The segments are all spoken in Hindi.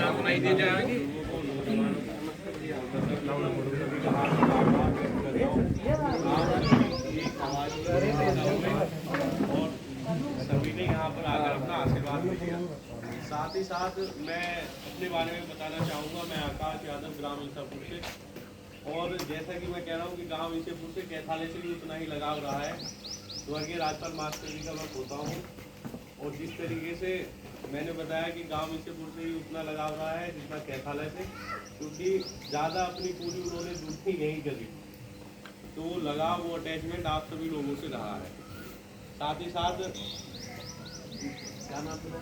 नाम नहीं दी जाएगी। और सभी ने यहाँ पर आकर अपना आशीर्वाद लिया। साथ ही साथ मैं अपने बारे में बताना चाहूँगा। मैं आकाश यादव, ग्राम ईसापुर से। और जैसा कि मैं कह रहा हूँ कि गांव ईसापुर से कैथालय से भी उतना ही लगाव रहा है। स्वर्गीय राजपाल मास्टर जी का मैं होता हूँ। और जिस तरीके से मैंने बताया कि गांव ईसापुर से ही उतना लगाव रहा है जितना कैथालय से, क्योंकि ज़्यादा अपनी पूरी उन्होंने ड्यूटी नहीं करी, तो वो लगाव, वो अटैचमेंट आप सभी लोगों से रहा है। साथ ही साथ क्या नाम सुना,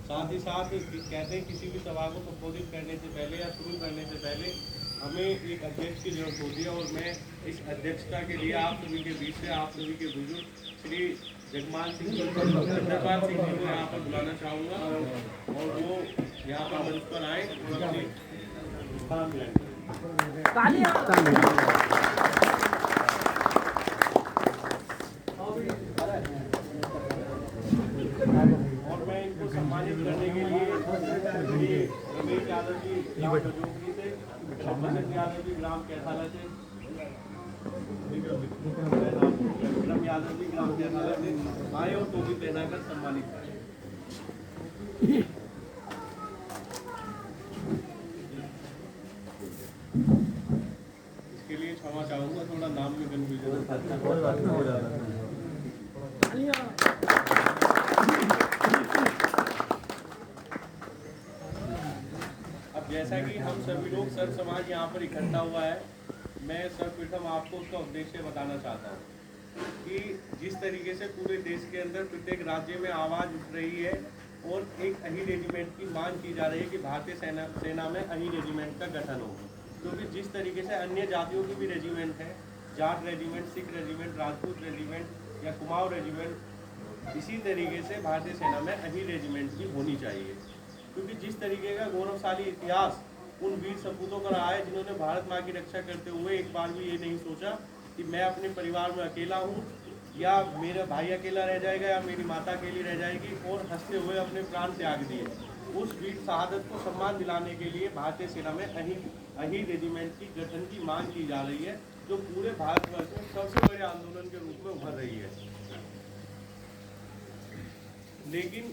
साथ ही साथ कहते हैं किसी भी सभा को संबोधित करने से पहले या शुरू करने से पहले हमें एक अध्यक्ष की जरूरत होती है। और मैं इस अध्यक्षता के लिए आप सभी के बीच से आप सभी के बुजुर्ग श्री जगमान सिंह जी को यहाँ पर बुलाना चाहूँगा और वो यहाँ पर मंच पर आए और अपनी स्थान मिलाएंगे। और मैं इनको सम्मानित करने के लिए रमेश यादव जी जोगरी से, यादव जी ग्राम कैथालय से, विक्रम यादव जी ग्राम कैथालय से आए और टोपी पहनाकर सम्मानित करें। इसके लिए क्षमा चाहूँगा, थोड़ा नाम में कन्फ्यूजन अब जैसा कि हम सभी लोग सर समाज यहाँ पर इकट्ठा हुआ है, मैं सर्वप्रथम आपको उसका उद्देश्य बताना चाहता हूँ कि जिस तरीके से पूरे देश के अंदर प्रत्येक राज्य में आवाज़ उठ रही है और एक अही रेजिमेंट की मांग की जा रही है कि भारतीय सेना में अही रेजिमेंट का गठन हो, क्योंकि जिस तरीके से अन्य जातियों की भी रेजिमेंट है, Jat regiment, Sikh regiment, Rajput regiment या कुमाऊं रेजिमेंट, इसी तरीके से भारतीय सेना में अही रेजिमेंट भी होनी चाहिए। क्योंकि जिस तरीके का गौरवशाली इतिहास उन वीर सपूतों का रहा है जिन्होंने भारत माँ की रक्षा करते हुए एक बार भी ये नहीं सोचा कि मैं अपने परिवार में अकेला हूँ या मेरा भाई अकेला रह जाएगा या मेरी माता अकेली रह जाएगी, और हंसते हुए अपने प्राण त्याग दिए। उस वीर शहादत को सम्मान दिलाने के लिए भारतीय सेना में अही रेजिमेंट की गठन की मांग की जा रही है, जो पूरे भारतवर्ष में सबसे बड़े आंदोलन के रूप में उभर रही है। लेकिन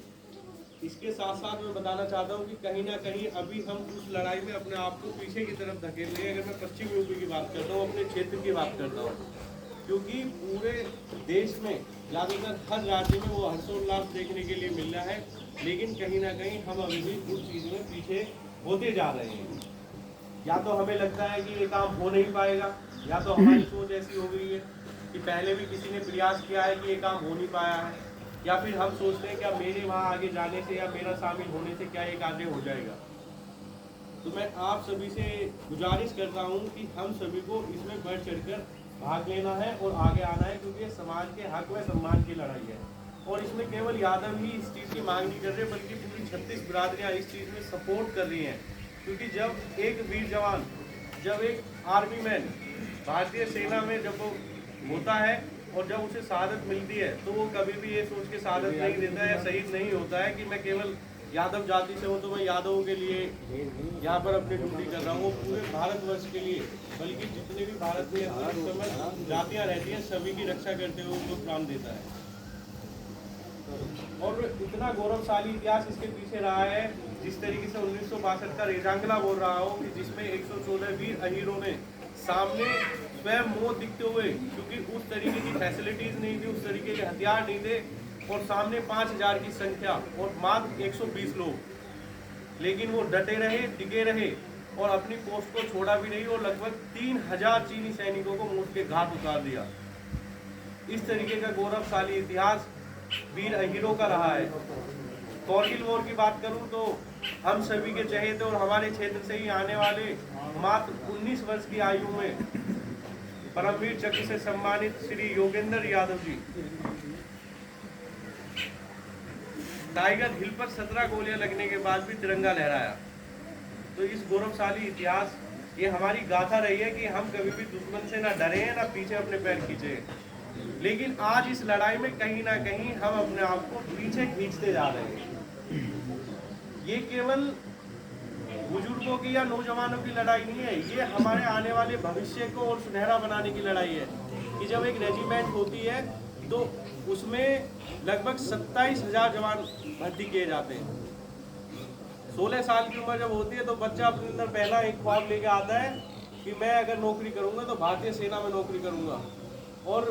इसके साथ साथ मैं बताना चाहता हूँ कि कहीं ना कहीं अभी हम उस लड़ाई में अपने आप को पीछे की तरफ धकेल रहे हैं। अगर मैं पश्चिम यूपी की बात करता हूँ, अपने क्षेत्र की बात करता हूँ, क्योंकि पूरे देश में ज़्यादातर हर राज्य में वो हर्षोल्लास देखने के लिए मिल रहा है, लेकिन कहीं ना कहीं हम अभी भी उस चीज़ में पीछे होते जा रहे हैं। या तो हमें लगता है कि ये काम हो नहीं पाएगा, या तो हमारी सोच ऐसी हो गई है कि पहले भी किसी ने प्रयास किया है कि ये काम हो नहीं पाया है, या फिर हम सोचते हैं क्या मेरे वहाँ आगे जाने से या मेरा शामिल होने से क्या एक आगे हो जाएगा। तो मैं आप सभी से गुजारिश करता हूँ कि हम सभी को इसमें बढ़ चढ़कर भाग लेना है और आगे आना है, क्योंकि समाज के हक व सम्मान की लड़ाई है। और इसमें केवल यादव ही इस चीज़ की मांग नहीं कर रहे, बल्कि पूरी 36 बिरादरियाँ इस चीज़ में सपोर्ट कर रही हैं। क्योंकि जब एक वीर जवान, जब एक आर्मी मैन भारतीय सेना में जब वो होता है और जब उसे शहादत मिलती है, तो वो कभी भी ये सोच के शहादत नहीं देता है या शहीद नहीं होता है कि मैं केवल यादव जाति से हूँ तो मैं यादवों के लिए यहाँ पर अपनी ड्यूटी कर रहा हूँ। वो पूरे भारतवर्ष के लिए, बल्कि जितने भी भारत में समय जातियाँ रहती हैं सभी की रक्षा करते हुए उनको प्राण देता है। और इतना गौरवशाली इतिहास इसके पीछे रहा है, जिस तरीके से 1962 का रेजांगला बोल रहा हो कि जिसमें 114 वीर अहीरों ने सामने स्वयं मौत दिखते हुए, क्योंकि उस तरीके की फैसिलिटीज नहीं थी, उस तरीके के हथियार नहीं थे, और सामने 5000 की संख्या और मात्र 120 लोग, लेकिन वो डटे रहे, टिके रहे और अपनी पोस्ट को छोड़ा भी नहीं, और लगभग 3000 चीनी सैनिकों को मौत के घाट उतार दिया। इस तरीके का गौरवशाली इतिहास वीर अहीरों का रहा है। कारगिल वॉर की बात करूं तो हम सभी के चहेते और हमारे क्षेत्र से ही आने वाले मात्र 19 वर्ष की आयु में परमवीर चक्र से सम्मानित श्री योगेंद्र यादव जी टाइगर हिल पर 17 गोलियां लगने के बाद भी तिरंगा लहराया। तो इस गौरवशाली इतिहास, ये हमारी गाथा रही है कि हम कभी भी दुश्मन से ना डरे हैं ना पीछे अपने पैर खींचे। लेकिन आज इस लड़ाई में कहीं ना कहीं हम अपने आप को पीछे खींचते जा रहे हैं। ये केवल बुजुर्गों की या नौजवानों की लड़ाई नहीं है, ये हमारे आने वाले भविष्य को और सुनहरा बनाने की लड़ाई है। कि जब एक रेजिमेंट होती है तो उसमें लगभग 27,000 जवान भर्ती किए जाते हैं। 16 साल की उम्र जब होती है तो बच्चा अपने अंदर पहला एक ख्वाब लेके आता है कि मैं अगर नौकरी करूंगा तो भारतीय सेना में नौकरी करूंगा। और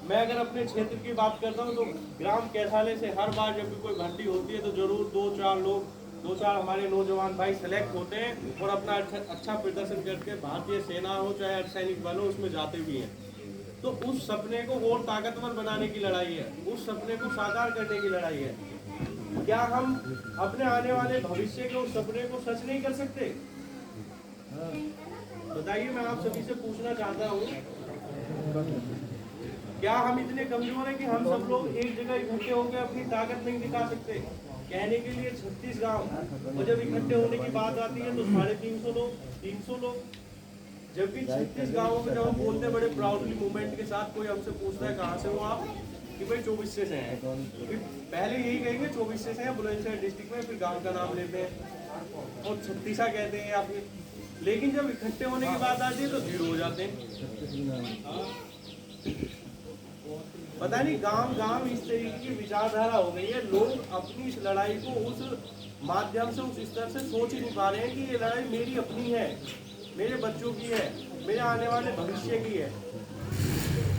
मैं अगर अपने क्षेत्र की बात करता हूँ तो ग्राम कैथालय से हर बार जब भी कोई भर्ती होती है तो जरूर 2-4 हमारे नौजवान भाई सेलेक्ट होते हैं और अपना अच्छा प्रदर्शन करके भारतीय सेना हो चाहे अर्धसैनिक बल हो उसमें जाते भी हैं। तो उस सपने को और ताकतवर बनाने की लड़ाई है, उस सपने को साकार करने की लड़ाई है। क्या हम अपने आने वाले भविष्य के उस सपने को सच नहीं कर सकते? बताइए, मैं आप सभी से पूछना चाहता हूँ, क्या हम इतने कमजोर हैं कि हम सब लोग एक जगह इकट्ठे होकर अपनी ताकत नहीं दिखा सकते? कहने के लिए 36 गांव, और जब इकट्ठे होने की बात आती है तो 350 लोग, 300 लोग। जबकि 36 गांवों में जब हम बोलते हैं बड़े प्राउडली मूवमेंट के साथ, कोई हमसे पूछता है कहाँ से हो आप, कि भाई 24 से हैं। पहले यही कहेंगे 24 से हैं बुलंदशहर डिस्ट्रिक्ट में, फिर गाँव का नाम लेते हैं और 36 कहते हैं या फिर। लेकिन जब इकट्ठे होने की बात आती है तो 0 हो जाते हैं। पता नहीं गांव इस तरीके की विचारधारा हो गई है। लोग अपनी इस लड़ाई को उस माध्यम से, उस स्तर से सोच ही नहीं पा रहे हैं कि ये लड़ाई मेरी अपनी है, मेरे बच्चों की है, मेरे आने वाले भविष्य की है।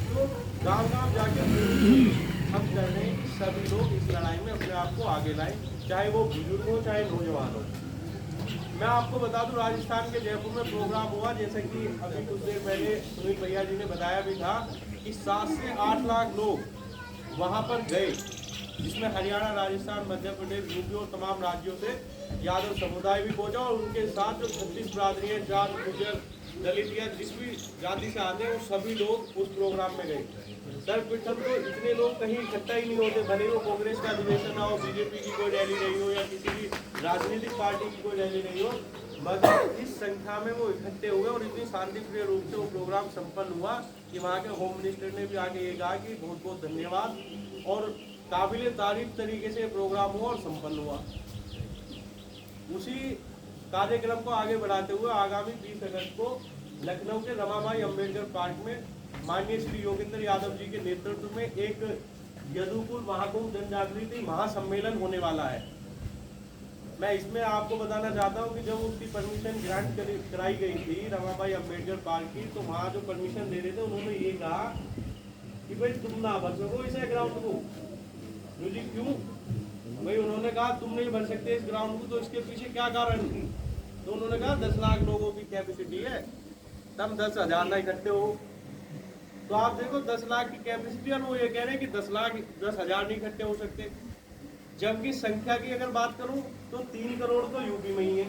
तो गांव जाके हम कर रहे हैं कि सभी लोग इस लड़ाई में अपने आप को आगे लाएं, चाहे वो बुजुर्ग हो चाहे नौजवान हो। मैं आपको बता दूं, राजस्थान के जयपुर में प्रोग्राम हुआ, जैसे कि अभी कुछ देर पहले सुनील भैया जी ने बताया भी था कि 7 से 8 लाख लोग वहां पर गए, जिसमें हरियाणा, राजस्थान, मध्य प्रदेश, यूपी और तमाम राज्यों से यादव समुदाय भी पहुंचा। और उनके साथ जो 36 बिरादरी है, जाट, गुर्जर, दलित या जिस भी जाति से आते हैं, वो सभी लोग उस प्रोग्राम में गए। सर्वप्रथम तो इतने लोग कहीं इकट्ठा ही नहीं होते, भले वो कांग्रेस का अधिवेशन हो, बीजेपी की कोई रैली नहीं हो या किसी भी राजनीतिक पार्टी की कोई रैली नहीं हो, मगर इस संख्या में वो इकट्ठे हुए और इतनी शांतिप्रिय रूप से वो प्रोग्राम संपन्न हुआ कि वहाँ के होम मिनिस्टर ने भी आके ये कहा कि बहुत बहुत धन्यवाद, और काबिल तारीफ तरीके से प्रोग्राम हुआ और संपन्न हुआ। उसी कार्यक्रम को आगे बढ़ाते हुए आगामी 20 अगस्त को लखनऊ के रमाबाई अंबेडकर पार्क में माननीय श्री योगेंद्र यादव जी के नेतृत्व में एक यदुकुल महाकुंभ जन जागृति महासम्मेलन होने वाला है। मैं इसमें आपको बताना चाहता हूं कि जब उसकी परमिशन ग्रांट कराई गई थी रमाबाई अंबेडकर पार्क की, तो वहाँ जो परमिशन दे रहे थे उन्होंने ये कहा कि भाई तुम ना भर सको इस ग्राउंड को। जी क्यों भाई? उन्होंने कहा तुम नहीं भर सकते इस ग्राउंड को, तो इसके पीछे क्या कारण? तो उन्होंने कहा 10 लाख लोगों की कैपेसिटी है, तब 10,000 ना इकट्ठे हो। तो आप देखो 10 लाख की कैपेसिटी, और वो ये कह रहे हैं कि 10,000 नहीं इकट्ठे हो सकते। जबकि संख्या की अगर बात करूं तो 3 करोड़ तो यूपी में ही है।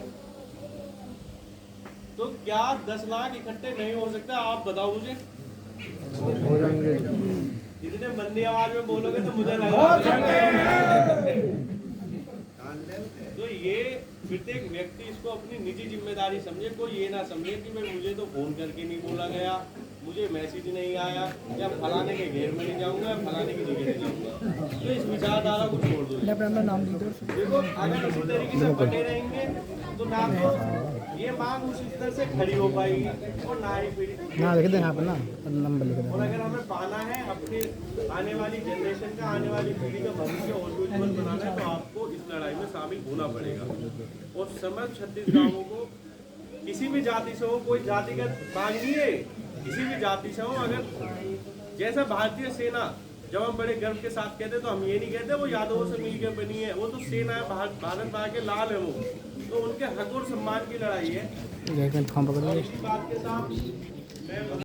तो क्या 10 लाख इकट्ठे नहीं हो सकता? आप बताओ मुझे। हो जाएंगे। इतने मंदी आवाज में बोलोगे तो मुझे लगा। तो ये प्रत्येक व्यक्ति इसको अपनी निजी जिम्मेदारी समझे। कोई ये ना समझे कि भाई मुझे तो फोन करके नहीं बोला गया, मुझे मैसेज नहीं आया, या फलाने के घेर में नहीं जाऊंगा, या फलाने की जगह नहीं जाऊंगा। तो इस विचारधारा को छोड़ दो। देखो अगर इसी तरीके से बने रहेंगे तो ना तो ये मांग उस स्तर से खड़ी हो पाएगी और ना ही फिर और अगर हमें पाना है अपने आने वाली जनरेशन का, आने वाली पीढ़ी का भविष्य और उज्जवल बनाना है, तो आपको इस लड़ाई में शामिल होना पड़ेगा। और समस्त 36 गांवों को, किसी भी जाति से हो, कोई जातिगत मांग नहीं है, किसी भी जाति से हो, अगर जैसा भारतीय सेना जब हम बड़े गर्व के साथ कहते तो हम ये नहीं कहते वो यादवों से मिलकर बनी है, वो तो सेना है, भारत माँ के लाल है वो, तो उनके हक और सम्मान की लड़ाई है। और इसी बात के साथ मैं